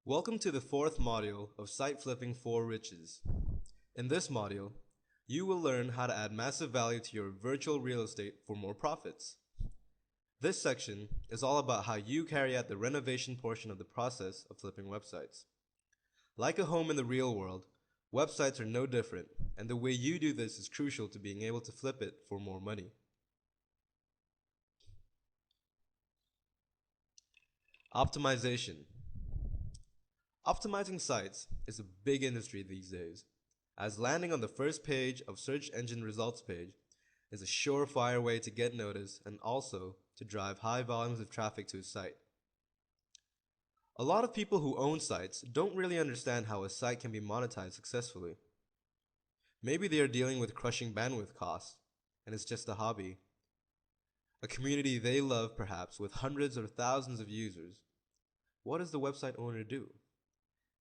Welcome to the fourth module of Site Flipping for Riches. In this module, you will learn how to add massive value to your virtual real estate for more profits. This section is all about how you carry out the renovation portion of the process of flipping websites. Like a home in the real world, websites are no different, and the way you do this is crucial to being able to flip it for more money. Optimization. Optimizing sites is a big industry these days, as landing on the first page of search engine results page is a surefire way to get noticed and also to drive high volumes of traffic to a site. A lot of people who own sites don't really understand how a site can be monetized successfully. Maybe they are dealing with crushing bandwidth costs, and it's just a hobby. A community they love perhaps with hundreds or thousands of users. What does the website owner do?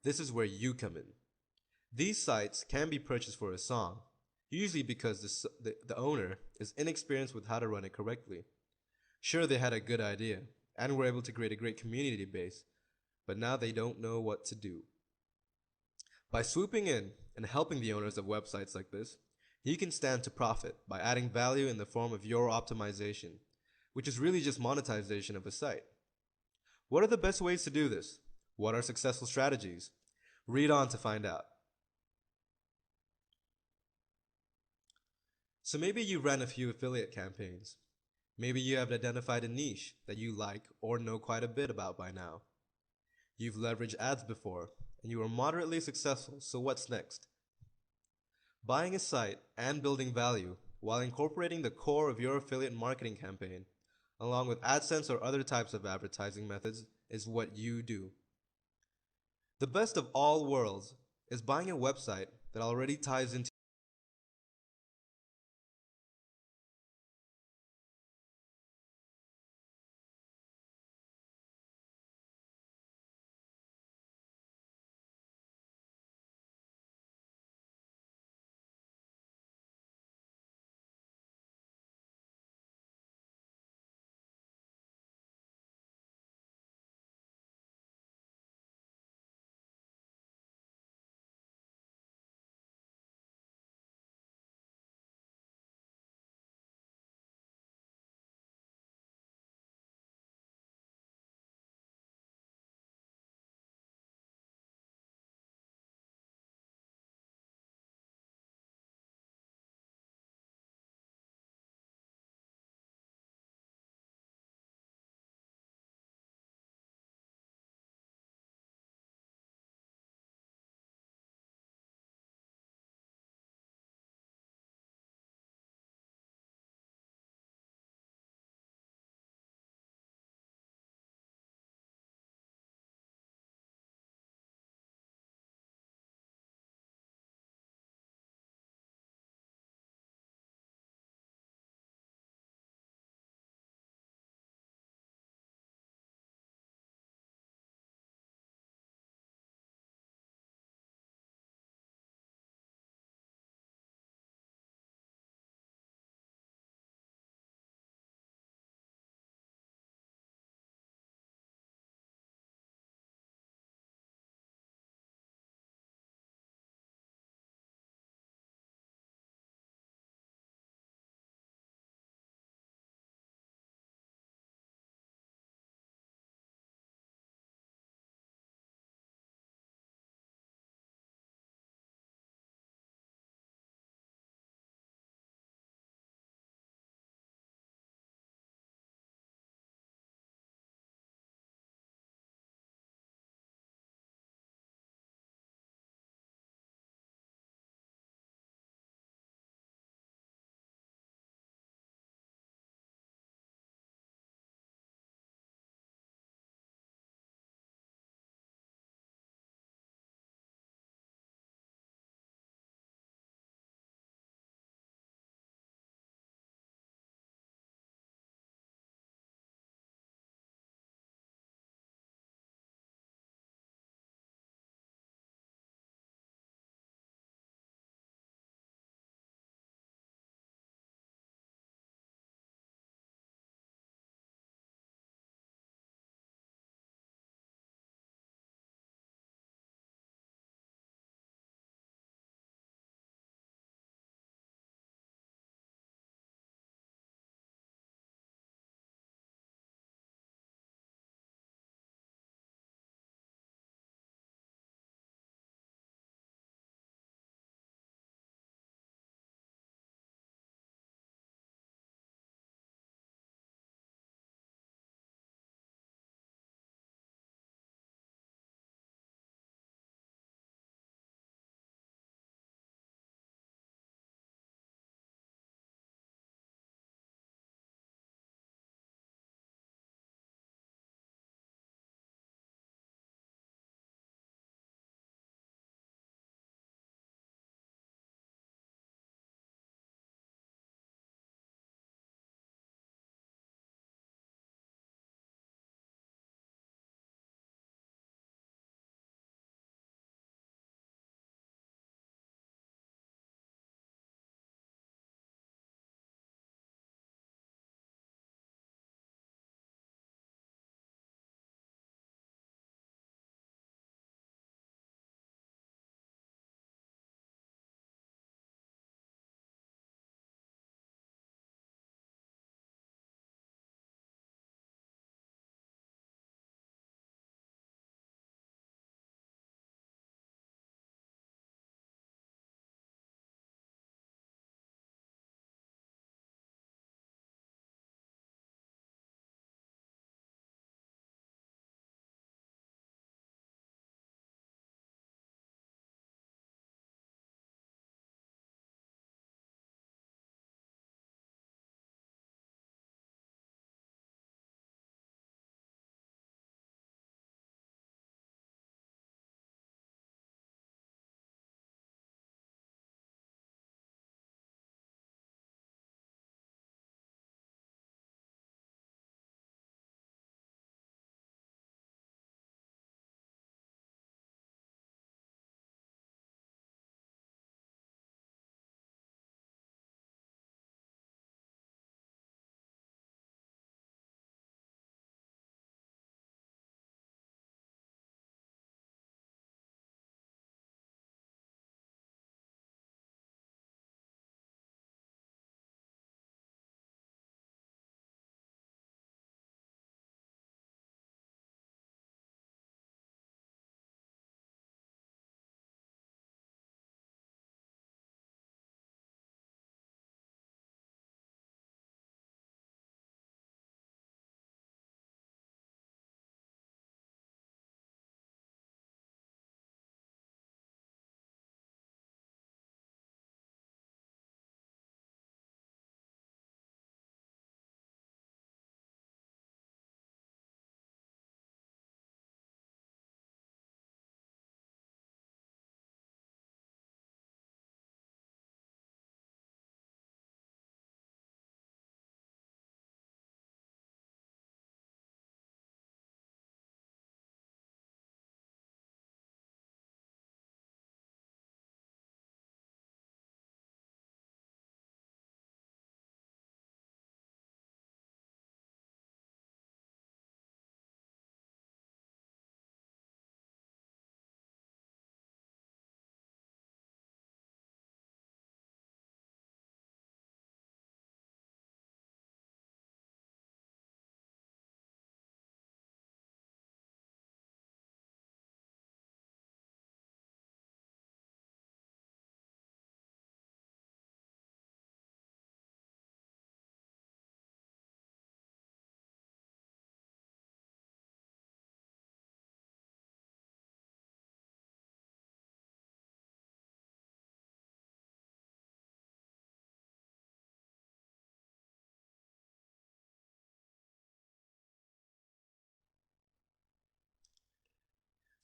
This is where you come in. These sites can be purchased for a song, usually because the owner is inexperienced with how to run it correctly. Sure, they had a good idea and were able to create a great community base, but now they don't know what to do. By swooping in and helping the owners of websites like this, you can stand to profit by adding value in the form of your optimization, which is really just monetization of a site. What are the best ways to do this? What are successful strategies? Read on to find out. So maybe you ran a few affiliate campaigns. Maybe you have identified a niche that you like or know quite a bit about by now. You've leveraged ads before, and you are moderately successful, so what's next? Buying a site and building value while incorporating the core of your affiliate marketing campaign, along with AdSense or other types of advertising methods, is what you do. The best of all worlds is buying a website that already ties into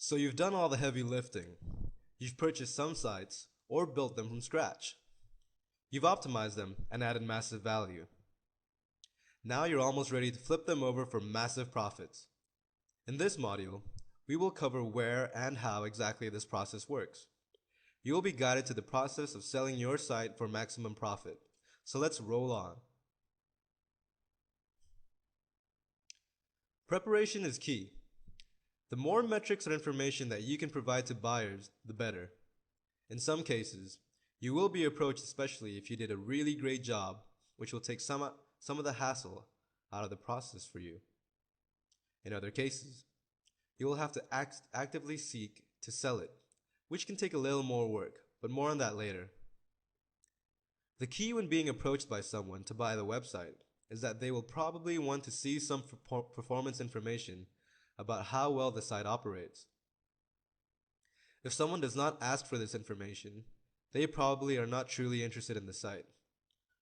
So you've done all the heavy lifting. You've purchased some sites or built them from scratch. You've optimized them and added massive value. Now you're almost ready to flip them over for massive profits. In this module, we will cover where and how exactly this process works. You will be guided to the process of selling your site for maximum profit. So let's roll on. Preparation is key. The more metrics or information that you can provide to buyers, the better. In some cases, you will be approached, especially if you did a really great job, which will take some of the hassle out of the process for you. In other cases, you will have to actively seek to sell it, which can take a little more work, but more on that later. The key when being approached by someone to buy the website is that they will probably want to see some performance information about how well the site operates. If someone does not ask for this information, they probably are not truly interested in the site.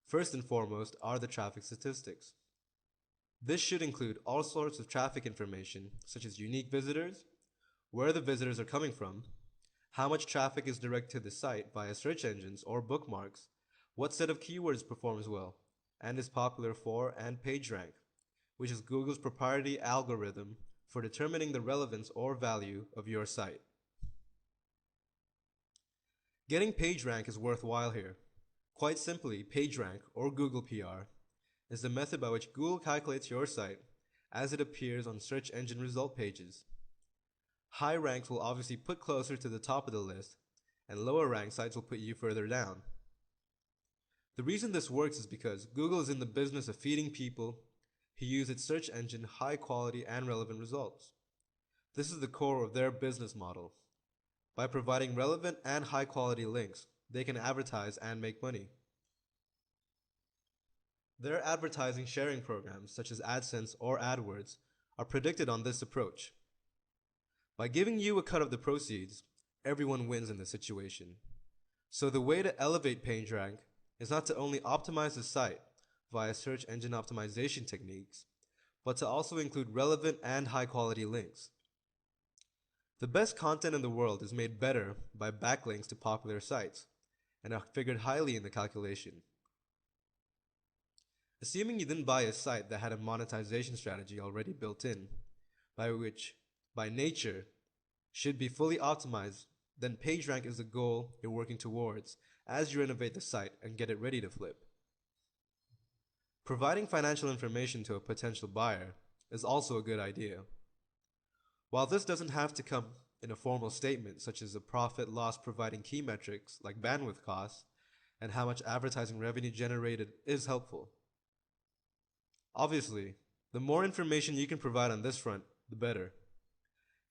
First and foremost are the traffic statistics. This should include all sorts of traffic information, such as unique visitors, where the visitors are coming from, how much traffic is directed to the site via search engines or bookmarks, what set of keywords performs well, and is popular for, and PageRank, which is Google's proprietary algorithm for determining the relevance or value of your site. Getting PageRank is worthwhile here. Quite simply, PageRank, or Google PR, is the method by which Google calculates your site as it appears on search engine result pages. High ranks will obviously put closer to the top of the list, and lower ranked sites will put you further down. The reason this works is because Google is in the business of feeding people who use its search engine high quality and relevant results. This is the core of their business model. By providing relevant and high quality links, they can advertise and make money. Their advertising sharing programs, such as AdSense or AdWords, are predicted on this approach. By giving you a cut of the proceeds, everyone wins in this situation. So the way to elevate PageRank is not to only optimize the site via search engine optimization techniques, but to also include relevant and high quality links. The best content in the world is made better by backlinks to popular sites, and are figured highly in the calculation. Assuming you didn't buy a site that had a monetization strategy already built in, which, by nature, should be fully optimized, then PageRank is the goal you're working towards as you renovate the site and get it ready to flip. Providing financial information to a potential buyer is also a good idea. While this doesn't have to come in a formal statement such as a profit loss, providing key metrics like bandwidth costs and how much advertising revenue generated is helpful. Obviously, the more information you can provide on this front, the better.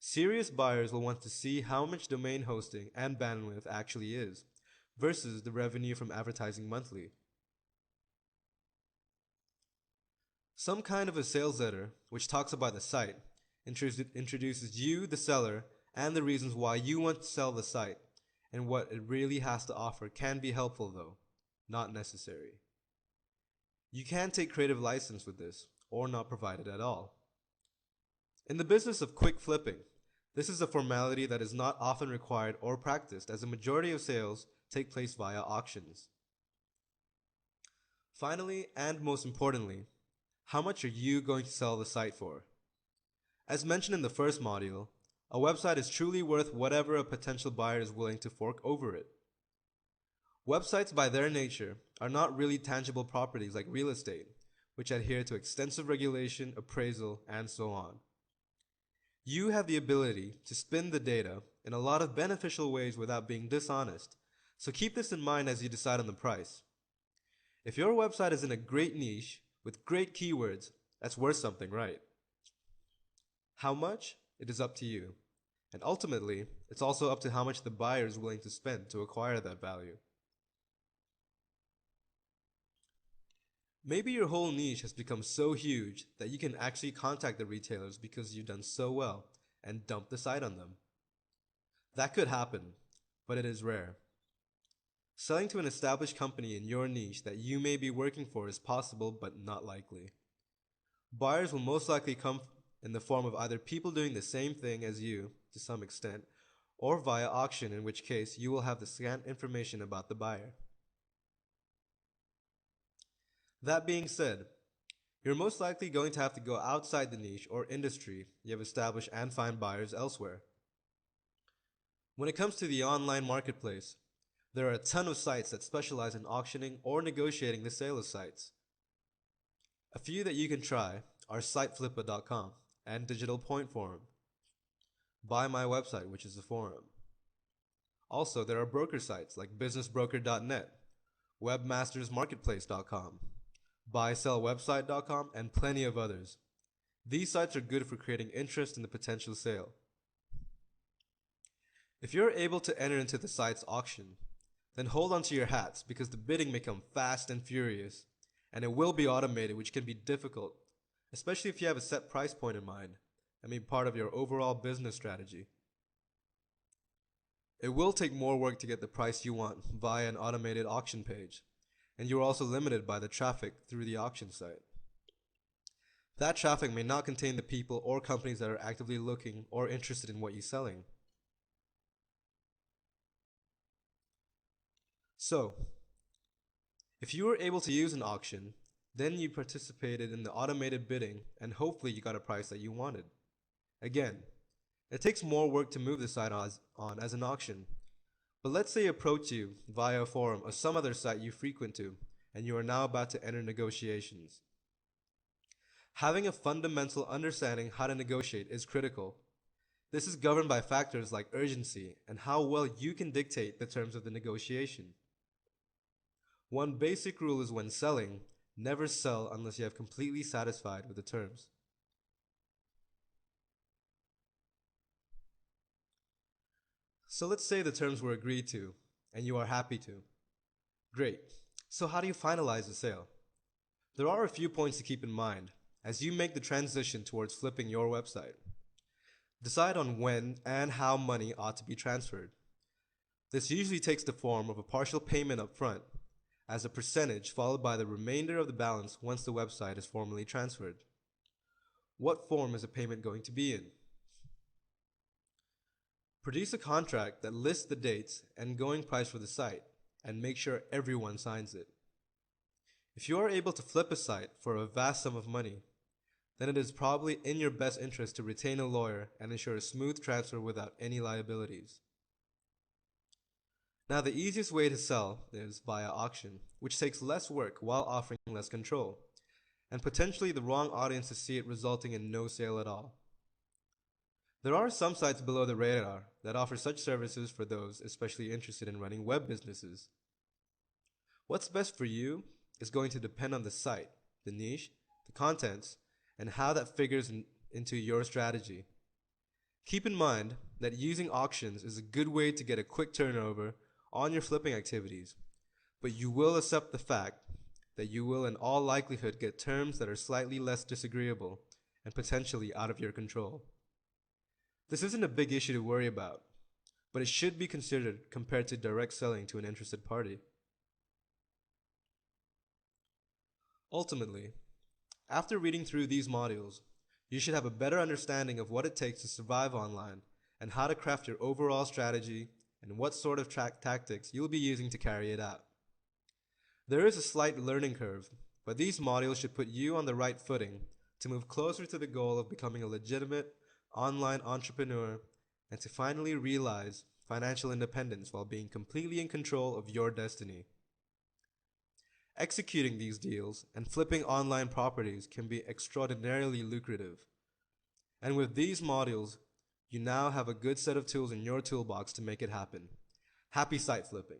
Serious buyers will want to see how much domain hosting and bandwidth actually is versus the revenue from advertising monthly. Some kind of a sales letter, which talks about the site, introduces you, the seller, and the reasons why you want to sell the site, and what it really has to offer can be helpful though, not necessary. You can take creative license with this, or not provide it at all. In the business of quick flipping, this is a formality that is not often required or practiced, as the majority of sales take place via auctions. Finally, and most importantly, how much are you going to sell the site for? As mentioned in the first module, a website is truly worth whatever a potential buyer is willing to fork over it. Websites by their nature are not really tangible properties like real estate, which adhere to extensive regulation, appraisal, and so on. You have the ability to spin the data in a lot of beneficial ways without being dishonest, so keep this in mind as you decide on the price. If your website is in a great niche with great keywords, that's worth something, right? How much? It is up to you. And ultimately, it's also up to how much the buyer is willing to spend to acquire that value. Maybe your whole niche has become so huge that you can actually contact the retailers because you've done so well and dump the site on them. That could happen, but it is rare. Selling to an established company in your niche that you may be working for is possible but not likely. Buyers will most likely come in the form of either people doing the same thing as you to to some extent, or via auction, in which case you will have the scant information about the buyer. That being said, you're most likely going to have to go outside the niche or industry you have established and find buyers elsewhere. When it comes to the online marketplace, there are a ton of sites that specialize in auctioning or negotiating the sale of sites. A few that you can try are siteflipper.com and Digital Point Forum. Buy My Website, which is a forum. Also, there are broker sites like businessbroker.net, webmastersmarketplace.com, buysellwebsite.com, and plenty of others. These sites are good for creating interest in the potential sale. If you're able to enter into the site's auction, then hold on to your hats because the bidding may come fast and furious, and it will be automated, which can be difficult, especially if you have a set price point in mind and be part of your overall business strategy. It will take more work to get the price you want via an automated auction page, and you're also limited by the traffic through the auction site. That traffic may not contain the people or companies that are actively looking or interested in what you're selling. So, if you were able to use an auction, then you participated in the automated bidding and hopefully you got a price that you wanted. Again, it takes more work to move the site on as an auction, but let's say I approach you via a forum or some other site you frequent to, and you are now about to enter negotiations. Having a fundamental understanding how to negotiate is critical. This is governed by factors like urgency and how well you can dictate the terms of the negotiation. One basic rule is when selling, never sell unless you have completely satisfied with the terms. So let's say the terms were agreed to, and you are happy to. Great. So how do you finalize the sale? There are a few points to keep in mind as you make the transition towards flipping your website. Decide on when and how money ought to be transferred. This usually takes the form of a partial payment up front, as a percentage followed by the remainder of the balance once the website is formally transferred. What form is a payment going to be in? Produce a contract that lists the dates and going price for the site, and make sure everyone signs it. If you are able to flip a site for a vast sum of money, then it is probably in your best interest to retain a lawyer and ensure a smooth transfer without any liabilities. Now, the easiest way to sell is via auction, which takes less work while offering less control, and potentially the wrong audience to see it, resulting in no sale at all. There are some sites below the radar that offer such services for those especially interested in running web businesses. What's best for you is going to depend on the site, the niche, the contents, and how that figures into your strategy. Keep in mind that using auctions is a good way to get a quick turnover on your flipping activities, but you will accept the fact that you will in all likelihood get terms that are slightly less disagreeable and potentially out of your control. This isn't a big issue to worry about, but it should be considered compared to direct selling to an interested party. Ultimately, after reading through these modules, you should have a better understanding of what it takes to survive online and how to craft your overall strategy and what sort of tactics you'll be using to carry it out. There is a slight learning curve, but these modules should put you on the right footing to move closer to the goal of becoming a legitimate online entrepreneur and to finally realize financial independence while being completely in control of your destiny. Executing these deals and flipping online properties can be extraordinarily lucrative. And with these modules, you now have a good set of tools in your toolbox to make it happen. Happy site flipping!